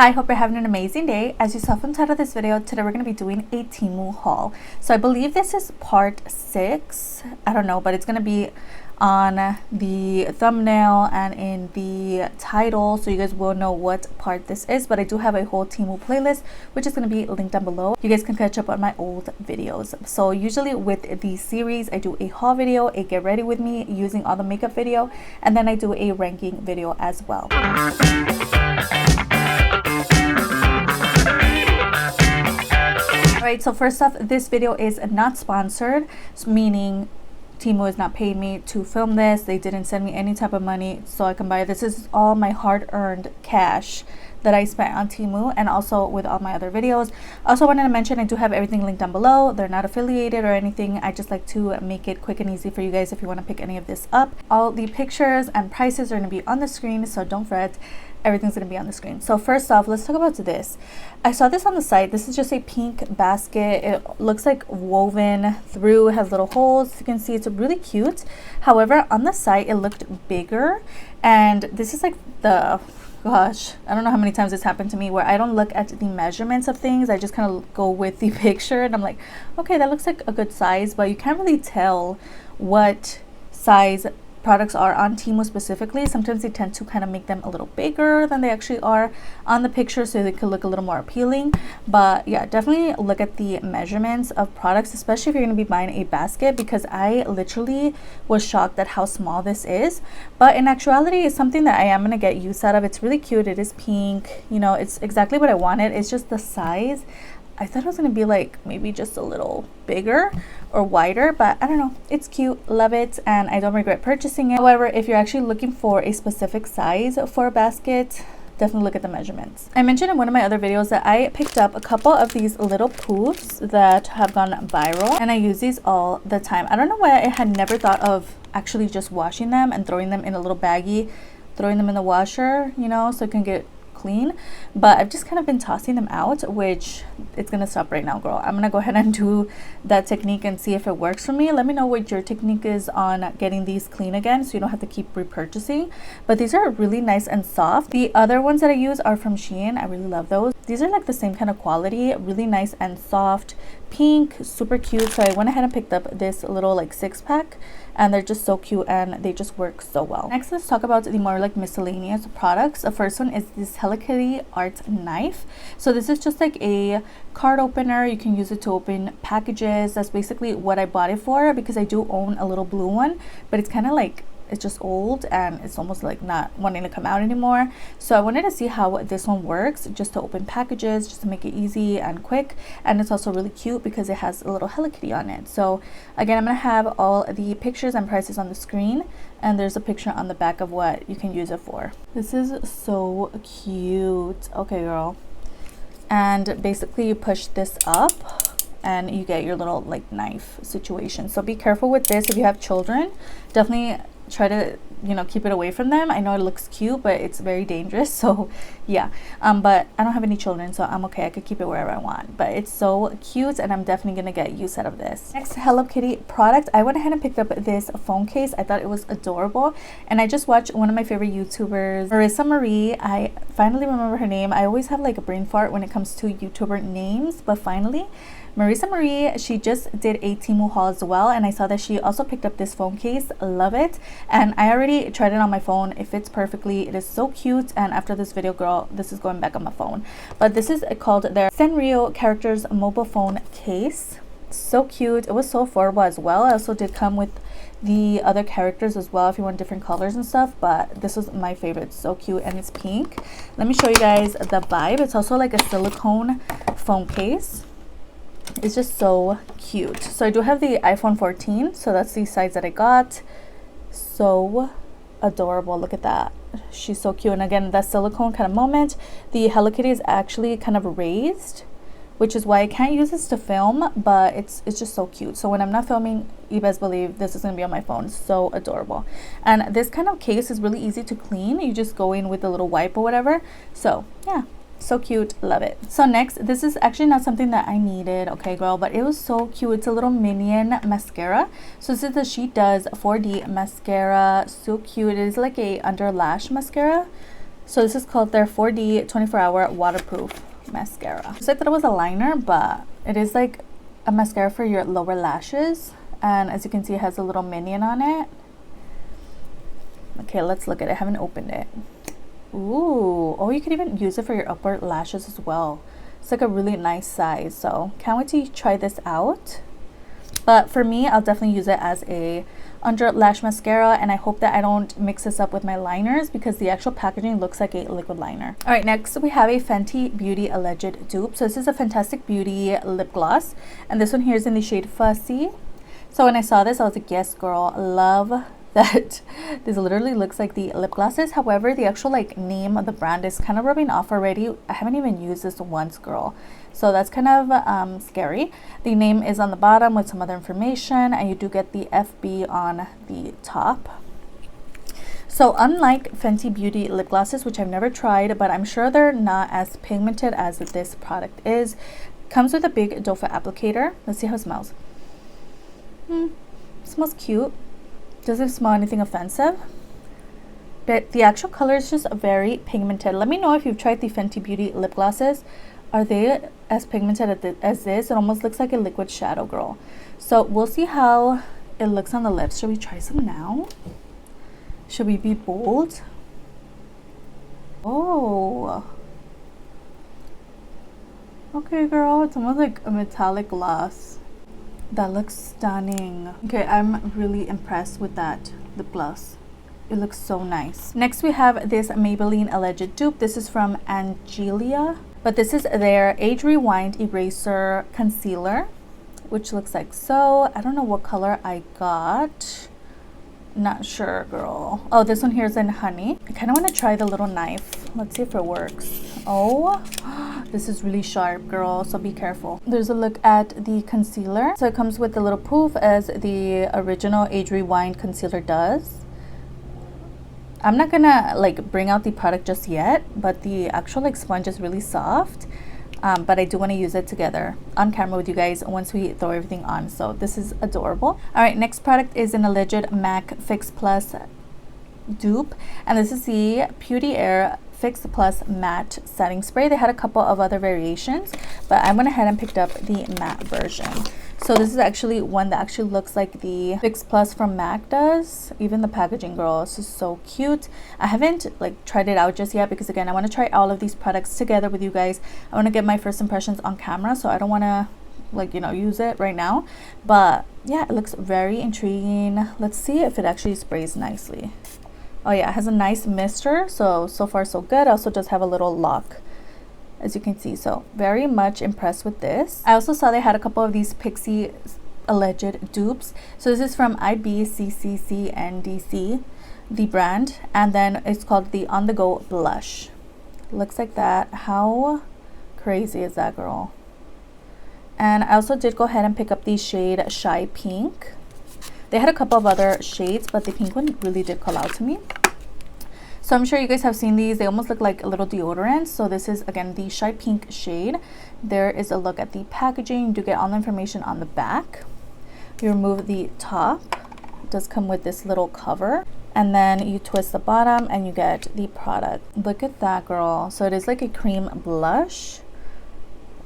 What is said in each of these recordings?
I hope you're having an amazing day. As you saw from the title of this video, today we're going to be doing a Temu haul. So I believe this is part 6. I don't know, but it's going to be on the thumbnail and in the title, so you guys will know what part this is. But I do have a whole Temu playlist, which is going to be linked down below. You guys can catch up on my old videos. So usually with these series, I do a haul video, a get ready with me using all the makeup video, and then I do a ranking video as well. Alright, so first off, this video is not sponsored, meaning Temu has not paid me to film this. They didn't send me any type of money so I can buy it. This is all my hard-earned cash that I spent on Temu and also with all my other videos. Also wanted to mention I do have everything linked down below. They're not affiliated or anything. I just like to make it quick and easy for you guys if you want to pick any of this up. All the pictures and prices are going to be on the screen, so don't fret. Everything's going to be on the screen. So first off, let's talk about this. I saw this on the site. This is just a pink basket. It looks like woven through, has little holes. You can see it's really cute. However, on the site it looked bigger, and this is like the gosh, I don't know how many times it's happened to me where I don't look at the measurements of things. I just kind of go with the picture and I'm like, okay, that looks like a good size, but you can't really tell what size products are on Temu specifically. Sometimes they tend to kind of make them a little bigger than they actually are on the picture so they could look a little more appealing. But yeah, definitely look at the measurements of products, especially if you're going to be buying a basket, because I literally was shocked at how small this is. But in actuality, it's something that I am going to get use out of. It's really cute. It is pink, you know, it's exactly what I wanted. It's just the size. I thought it was going to be like maybe just a little bigger or wider, but I don't know. It's cute, love it, and I don't regret purchasing it. However, if you're actually looking for a specific size for a basket, definitely look at the measurements. I mentioned in one of my other videos that I picked up a couple of these little poofs that have gone viral, and I use these all the time. I don't know why I had never thought of actually just washing them and throwing them in a little baggie, throwing them in the washer, you know, so it can get clean, but I've just kind of been tossing them out, which it's gonna stop right now, girl. I'm gonna go ahead and do that technique and see if it works for me. Let me know what your technique is on getting these clean again so you don't have to keep repurchasing. But these are really nice and soft. The other ones that I use are from Shein. I really love those. These are like the same kind of quality, really nice and soft, pink, super cute. So I went ahead and picked up this little like 6-pack, and they're just so cute and they just work so well. Next, let's talk about the more like miscellaneous products. The first one is this Hello Kitty art knife. So this is just like a card opener. You can use it to open packages. That's basically what I bought it for, because I do own a little blue one, but it's kind of like, it's just old and it's almost like not wanting to come out anymore. So I wanted to see how this one works, just to open packages, just to make it easy and quick. And it's also really cute because it has a little Hello Kitty on it. So again, I'm gonna have all the pictures and prices on the screen, and there's a picture on the back of what you can use it for. This is so cute. Okay, girl. And basically you push this up and you get your little like knife situation. So be careful with this. If you have children, definitely try to, you know, keep it away from them. I know it looks cute, but it's very dangerous. So yeah, but I don't have any children, so I'm okay. I could keep it wherever I want, but it's so cute and I'm definitely gonna get use out of this. Next Hello Kitty product, I went ahead and picked up this phone case. I thought it was adorable, and I just watched one of my favorite YouTubers, Marissa Marie. I finally remember her name. I always have like a brain fart when it comes to YouTuber names, but finally Marissa Marie, she just did a Temu haul as well, and I saw that she also picked up this phone case. Love it, and I already tried it on my phone. It fits perfectly. It is so cute, and after this video, girl, this is going back on my phone. But this is called their Sanrio Characters mobile phone case. So cute. It was so affordable as well. I also did come with the other characters as well if you want different colors and stuff, but this was my favorite. So cute, and it's pink. Let me show you guys the vibe. It's also like a silicone phone case. It's just so cute. So I do have the iPhone 14, so that's the size that I got. So adorable. Look at that. She's so cute. And again, that silicone kind of moment. The Hello Kitty is actually kind of raised, which is why I can't use this to film, but it's just so cute. So when I'm not filming, you best believe this is gonna be on my phone. So adorable. And this kind of case is really easy to clean. You just go in with a little wipe or whatever. So yeah, so cute, love it. So next, this is actually not something that I needed, okay girl, but it was so cute. It's a little minion mascara. So this is the She Does 4D mascara. So cute. It is like a under lash mascara. So this is called their 4D 24-hour waterproof mascara. So I thought it was a liner, but it is like a mascara for your lower lashes. And as you can see, it has a little minion on it. Okay, let's look at it. I haven't opened it. Ooh, oh, you can even use it for your upper lashes as well. It's like a really nice size, so can't wait to try this out. But for me, I'll definitely use it as a under lash mascara, and I hope that I don't mix this up with my liners because the actual packaging looks like a liquid liner. All right, next we have a Fenty Beauty alleged dupe. So this is a Fantastic Beauty lip gloss, and this one here is in the shade Fussy. So when I saw this, I was like, yes girl, love that. This literally looks like the lip glosses. However, the actual like name of the brand is kind of rubbing off already. I haven't even used this once, girl, so that's kind of scary. The name is on the bottom with some other information, and you do get the FB on the top. So unlike Fenty Beauty lip glosses, which I've never tried, but I'm sure they're not as pigmented as this product is, comes with a big doe foot applicator. Let's see how it smells. Smells cute. Doesn't smell anything offensive, but the actual color is just very pigmented. Let me know if you've tried the Fenty Beauty lip glosses. Are they as pigmented as this? It almost looks like a liquid shadow, girl. So we'll see how it looks on the lips. Should we try some now? Should we be bold? Oh, okay girl, it's almost like a metallic gloss. That looks stunning. Okay, I'm really impressed with that lip gloss. It looks so nice. Next we have this Maybelline alleged dupe. This is from Angelia, but this is their Age Rewind Eraser Concealer, which looks like so. I don't know what color I got. Not sure, girl. Oh, this one here is in Honey. I kind of want to try the little knife. Let's see if it works. Oh, this is really sharp, girl, so be careful. There's a look at the concealer. So it comes with the little poof as the original Age Rewind concealer does. I'm not gonna like bring out the product just yet, but the actual like sponge is really soft. But I do want to use it together on camera with you guys once we throw everything on. So this is adorable. All right, next product is an alleged MAC Fix Plus dupe, and this is the Beauty Air Fix Plus Matte Setting Spray. They had a couple of other variations, but I went ahead and picked up the matte version. So this is actually one that actually looks like the Fix Plus from MAC does. Even the packaging, girl, this is so cute. I haven't like tried it out just yet because again, I want to try all of these products together with you guys. I want to get my first impressions on camera, so I don't want to like, you know, use it right now. But yeah, it looks very intriguing. Let's see if it actually sprays nicely. Oh yeah, it has a nice mister, so far so good. It also does have a little lock, as you can see, so very much impressed with this. I also saw they had a couple of these Pixie alleged dupes. So this is from IBCCCNDC, the brand, and then it's called the On The Go Blush. Looks like that. How crazy is that, girl? And I also did go ahead and pick up the shade Shy Pink. They had a couple of other shades, but the pink one really did call out to me. So I'm sure you guys have seen these. They almost look like a little deodorant. So this is again the Shy Pink shade. There is a look at the packaging. You do get all the information on the back. You remove the top. It does come with this little cover, and then you twist the bottom and you get the product. Look at that, girl. So it is like a cream blush.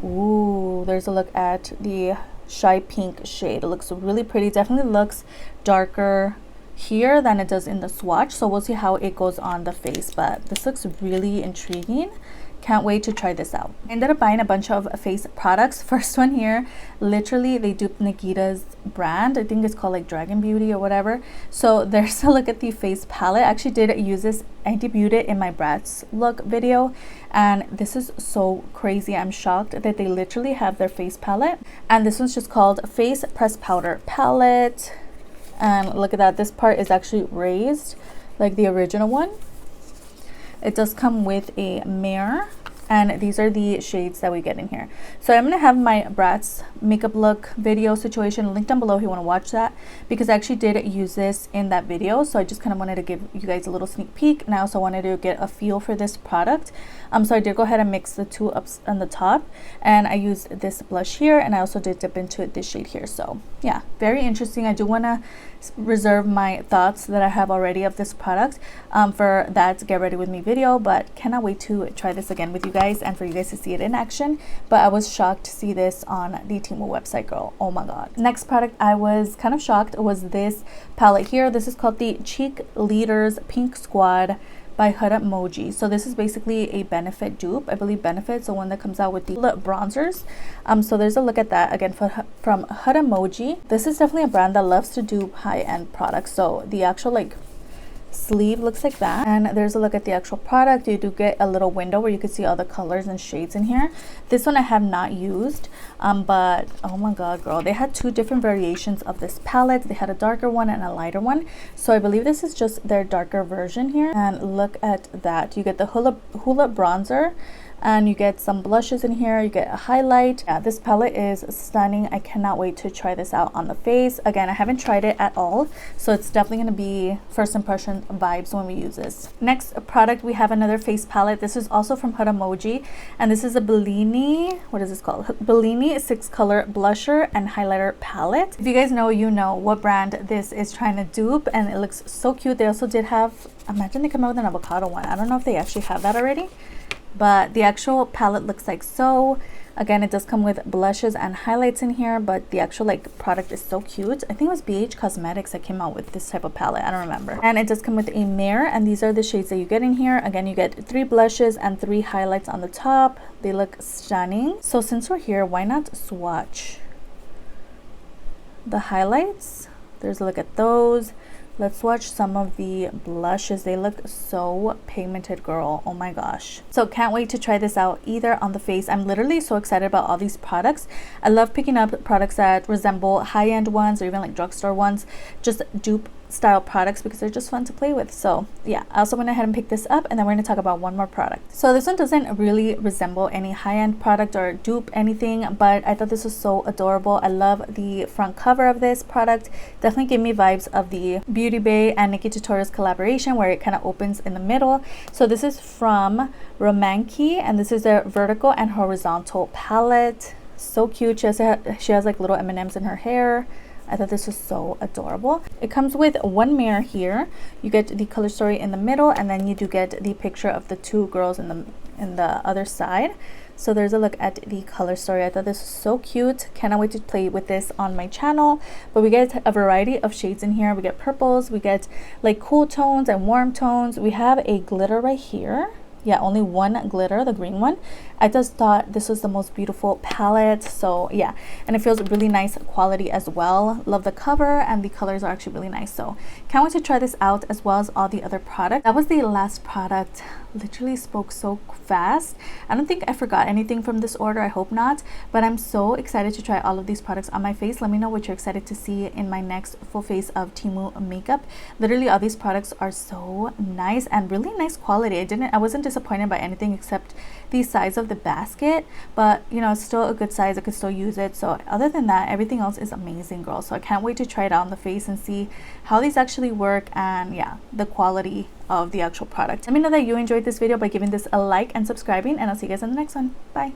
Ooh, there's a look at the Shy Pink shade. It looks really pretty. Definitely looks darker here than it does in the swatch, so we'll see how it goes on the face, but this looks really intriguing. Can't wait to try this out. I ended up buying a bunch of face products. First one here, literally they duped Nikita's brand. I think it's called like Dragon Beauty or whatever. So there's a look at the face palette. I actually did use this. I debuted it in my Bratz look video, and this is so crazy. I'm shocked that they literally have their face palette, and this one's just called Face Press Powder Palette. And look at that, this part is actually raised like the original one. It does come with a mirror, And these are the shades that we get in here. So I'm going to have my Bratz makeup look video situation linked down below if you want to watch that, because I actually did use this in that video. So I just kind of wanted to give you guys a little sneak peek, and I also wanted to get a feel for this product. So I did go ahead and mix the two up on the top, and I used this blush here, and I also did dip into this shade here. So yeah, very interesting. I do want to reserve my thoughts that I have already of this product for that get ready with me video, but cannot wait to try this again with you guys and for you guys to see it in action. But I was shocked to see this on the Temu website, girl. Oh my god. Next product I was kind of shocked was this palette here. This is called the Cheek Leaders Pink Squad by Huda Emoji. So this is basically a Benefit dupe. I believe Benefit's the one that comes out with the bronzers. So there's a look at that again from Huda Emoji. This is definitely a brand that loves to dupe high-end products. So the actual like sleeve looks like that, and there's a look at the actual product. You do get a little window where you can see all the colors and shades in here. This one I have not used, but oh my god, girl, they had two different variations of this palette. They had a darker one and a lighter one, so I believe this is just their darker version here. And look at that, you get the hula bronzer, and you get some blushes in here, you get a highlight. Yeah, this palette is stunning. I cannot wait to try this out on the face. Again, I haven't tried it at all, so it's definitely going to be first impression vibes when we use this. Next product, we have another face palette. This is also from Huda Emoji, and this is a Bellini, what is this called? Bellini 6 color blusher and highlighter palette. If you guys know, you know what brand this is trying to dupe, and it looks so cute. They also did have, imagine they come out with an avocado one. I don't know if they actually have that already, but the actual palette looks like so. Again, it does come with blushes and highlights in here, but the actual like product is so cute. I think it was BH Cosmetics that came out with this type of palette, I don't remember. And it does come with a mirror, and these are the shades that you get in here. Again, you get 3 blushes and 3 highlights on the top. They look stunning. So since we're here, why not swatch the highlights? There's a look at those. Let's swatch some of the blushes. They look so pigmented, girl. Oh my gosh. So can't wait to try this out either on the face. I'm literally so excited about all these products. I love picking up products that resemble high-end ones or even like drugstore ones, just dupe style products, because they're just fun to play with. So yeah, I also went ahead and picked this up, and then we're going to talk about one more product. So this one doesn't really resemble any high-end product or dupe anything, but I thought this was so adorable. I love the front cover of this product. Definitely gave me vibes of the Beauty Bay and Nikkie Tutorials collaboration, where it kind of opens in the middle. So this is from Romanki, and this is their vertical and horizontal palette. So cute. She has like little M&Ms in her hair. I thought this was so adorable. It comes with one mirror here. You get the color story in the middle, and then you do get the picture of the 2 girls in the other side. So there's a look at the color story. I thought this was so cute. Cannot wait to play with this on my channel. But we get a variety of shades in here. We get purples, we get like cool tones and warm tones. We have a glitter right here. Yeah, only one glitter, the green one. I just thought this was the most beautiful palette. So yeah, and it feels really nice quality as well. Love the cover, and the colors are actually really nice. So can't wait to try this out, as well as all the other products. That was the last product. Literally spoke so fast. I don't think I forgot anything from this order. I hope not, but I'm so excited to try all of these products on my face. Let me know what you're excited to see in my next full face of Temu makeup. Literally all these products are so nice and really nice quality. I wasn't disappointed by anything except the size of the basket, but you know, it's still a good size. I could still use it. So other than that, everything else is amazing, girl. So I can't wait to try it out on the face and see how these actually work, and yeah, the quality of the actual product. Let me know that you enjoyed this video by giving this a like and subscribing, and I'll see you guys in the next one. Bye.